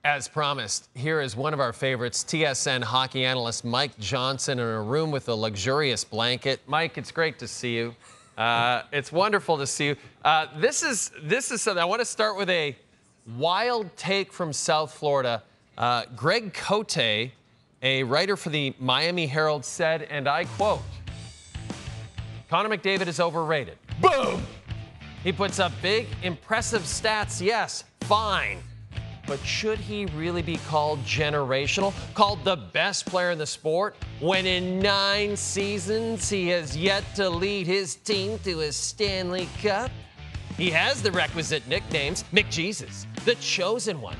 As promised, here is one of our favorites, TSN hockey analyst Mike Johnson, in a room with a luxurious blanket. Mike, it's great to see you. It's wonderful to see you. This is something. I want to start with a wild take from South Florida. Greg Cote, a writer for the Miami Herald, said, and I quote, "Connor McDavid is overrated." Boom! He puts up big, impressive stats, yes, fine. But should he really be called generational, called the best player in the sport, when in 9 seasons he has yet to lead his team to a Stanley Cup? He has the requisite nicknames, McJesus, the chosen one.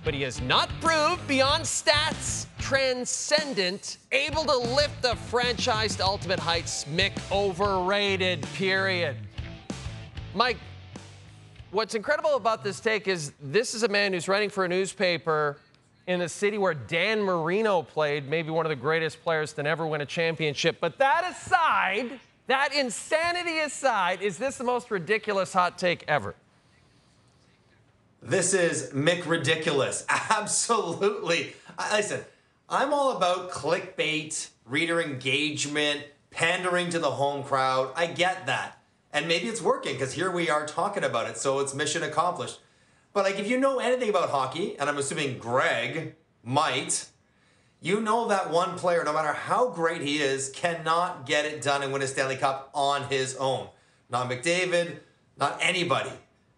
But he has not proved beyond stats, transcendent, able to lift the franchise to ultimate heights, McOverrated, period. Mike, what's incredible about this take is this is a man who's writing for a newspaper in the city where Dan Marino played, maybe one of the greatest players to never win a championship. But that aside, that insanity aside, is this the most ridiculous hot take ever? This is McRidiculous. Absolutely. Listen, I'm all about clickbait, reader engagement, pandering to the home crowd. I get that. And maybe it's working because here we are talking about it, so it's mission accomplished. But like, if you know anything about hockey, and I'm assuming Greg might, you know that one player, no matter how great he is, cannot get it done and win a Stanley Cup on his own. Not McDavid, not anybody.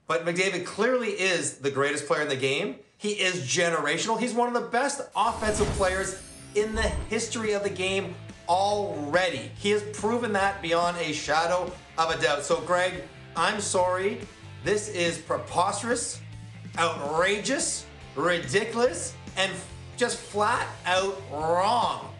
But McDavid clearly is the greatest player in the game. He is generational. He's one of the best offensive players in the history of the game already. He has proven that beyond a shadow of a doubt. So, Greg, I'm sorry. This is preposterous, outrageous, ridiculous, and just flat out wrong.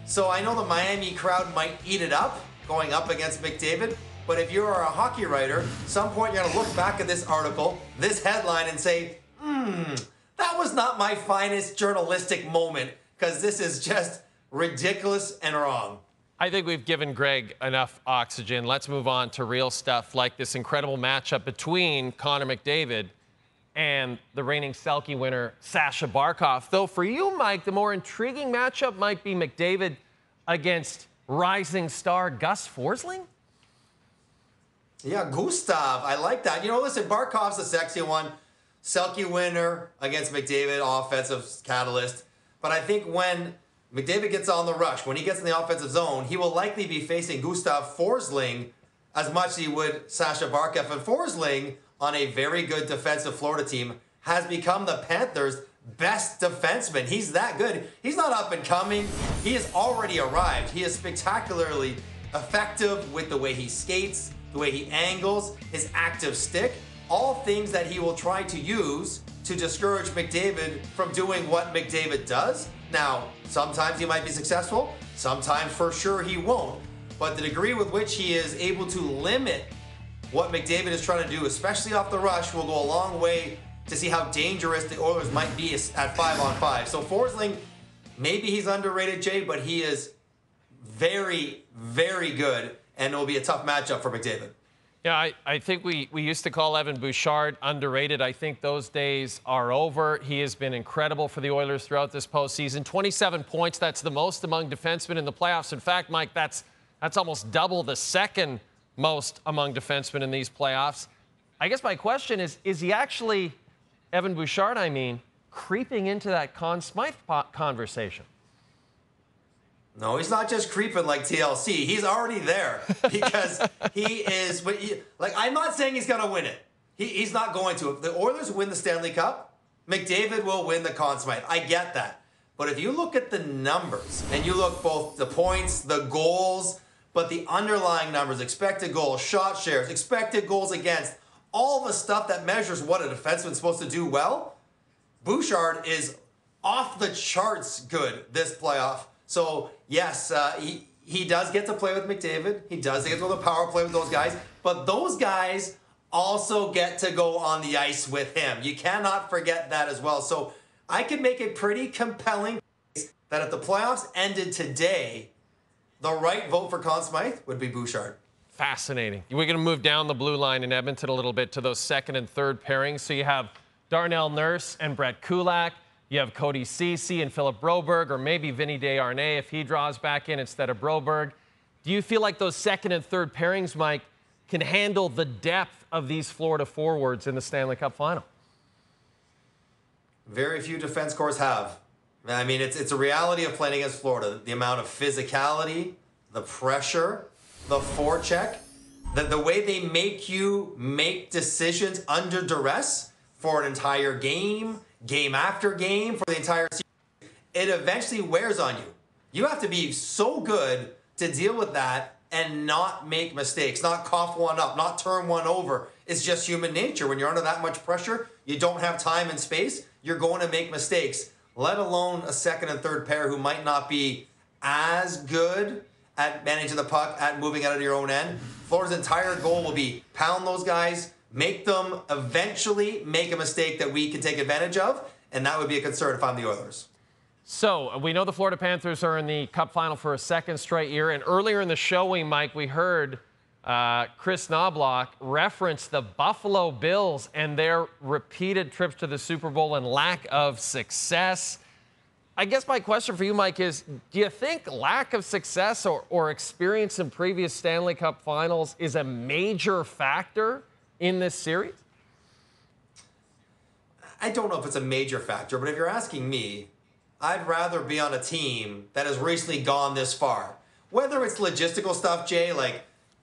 So I know the Miami crowd might eat it up going up against McDavid, but if you're a hockey writer, some point you're going to look back at this article, this headline, and say, that was not my finest journalistic moment, because this is just ridiculous and wrong. I think we've given Greg enough oxygen. Let's move on to real stuff like this incredible matchup between Connor McDavid and the reigning Selke winner, Sasha Barkov. Though for you, Mike, the more intriguing matchup might be McDavid against rising star Gus Forsling. Yeah, Gustav, I like that. You know, listen, Barkov's the sexy one. Selke winner against McDavid, offensive catalyst. But I think when McDavid gets on the rush, when he gets in the offensive zone, he will likely be facing Gustav Forsling as much as he would Sasha Barkov. And Forsling, on a very good defensive Florida team, has become the Panthers' best defenseman. He's that good. He's not up and coming. He has already arrived. He is spectacularly effective with the way he skates, the way he angles, his active stick, all things that he will try to use to discourage McDavid from doing what McDavid does. Now, sometimes he might be successful, sometimes for sure he won't. But the degree with which he is able to limit what McDavid is trying to do, especially off the rush, will go a long way to see how dangerous the Oilers might be at 5-on-5. So Forsling, maybe he's underrated, Jay, but he is very, very good, and it will be a tough matchup for McDavid. Yeah, I think we used to call Evan Bouchard underrated. I think those days are over. He has been incredible for the Oilers throughout this postseason. 27 points, that's the most among defensemen in the playoffs. In fact, Mike, that's almost double the second most among defensemen in these playoffs. I guess my question is he actually, Evan Bouchard, creeping into that Conn Smythe conversation? No, he's not just creeping like TLC. He's already there because he is. Like, I'm not saying he's going to win it. He's not going to. If the Oilers win the Stanley Cup, McDavid will win the Conn Smythe. I get that. But if you look at the numbers and you look both the points, the goals, but the underlying numbers, expected goals, shot shares, expected goals against, all the stuff that measures what a defenseman's supposed to do well, Bouchard is off the charts good this playoff. So, yes, he does get to play with McDavid. He does get to go to the power play with those guys. But those guys also get to go on the ice with him. You cannot forget that as well. So, I could make a pretty compelling case that if the playoffs ended today, the right vote for Conn Smythe would be Bouchard. Fascinating. We're going to move down the blue line in Edmonton a little bit to those second and third pairings. So you have Darnell Nurse and Brett Kulak. You have Cody Ceci and Philip Broberg, or maybe Vinny Desharnais if he draws back in instead of Broberg. Do you feel like those second and third pairings, Mike, can handle the depth of these Florida forwards in the Stanley Cup Final? Very few defense corps have. I mean, it's a reality of playing against Florida. The amount of physicality, the pressure, the forecheck, the way they make you make decisions under duress for an entire game, game after game, for the entire season, it eventually wears on you. You have to be so good to deal with that and not make mistakes, not cough one up, not turn one over. It's just human nature. When you're under that much pressure, you don't have time and space, you're going to make mistakes, let alone a second and third pair who might not be as good at managing the puck, at moving out of your own end. Florida's entire goal will be pound those guys, make them eventually make a mistake that we can take advantage of, and that would be a concern if I'm the Oilers. So we know the Florida Panthers are in the Cup Final for a second straight year, and earlier in the show, Mike, we heard Chris Knobloch reference the Buffalo Bills and their repeated trips to the Super Bowl and lack of success. I guess my question for you, Mike, is do you think lack of success or experience in previous Stanley Cup Finals is a major factor in this series? I don't know if it's a major factor, but if you're asking me, I'd rather be on a team that has recently gone this far. Whether it's logistical stuff, Jay, like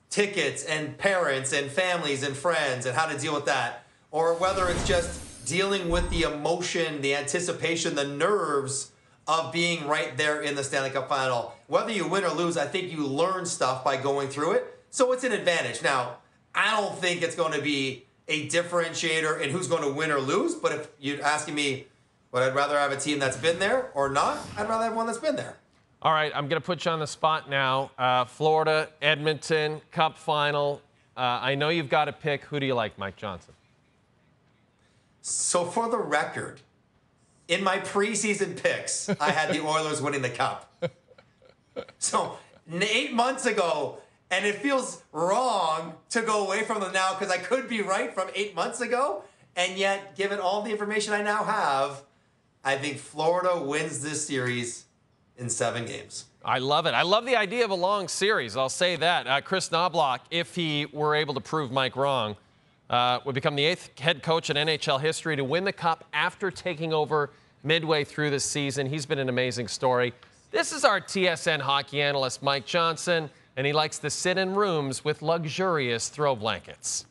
tickets and parents and families and friends and how to deal with that, or whether it's just dealing with the emotion, the anticipation, the nerves of being right there in the Stanley Cup Final. Whether you win or lose, I think you learn stuff by going through it. So it's an advantage. Now, I don't think it's going to be a differentiator in who's going to win or lose, but if you're asking me, would I rather have a team that's been there or not? I'd rather have one that's been there. All right, I'm going to put you on the spot now. Florida, Edmonton, Cup Final. I know you've got to pick. Who do you like, Mike Johnson? So for the record, in my preseason picks, I had the Oilers winning the Cup. So 8 months ago, and it feels wrong to go away from them now because I could be right from 8 months ago, and yet, given all the information I now have, I think Florida wins this series in 7 games. I love it. I love the idea of a long series. I'll say that. Chris Knobloch, if he were able to prove Mike wrong, would become the 8th head coach in NHL history to win the Cup after taking over midway through the season. He's been an amazing story. This is our TSN hockey analyst, Mike Johnson, and he likes to sit in rooms with luxurious throw blankets.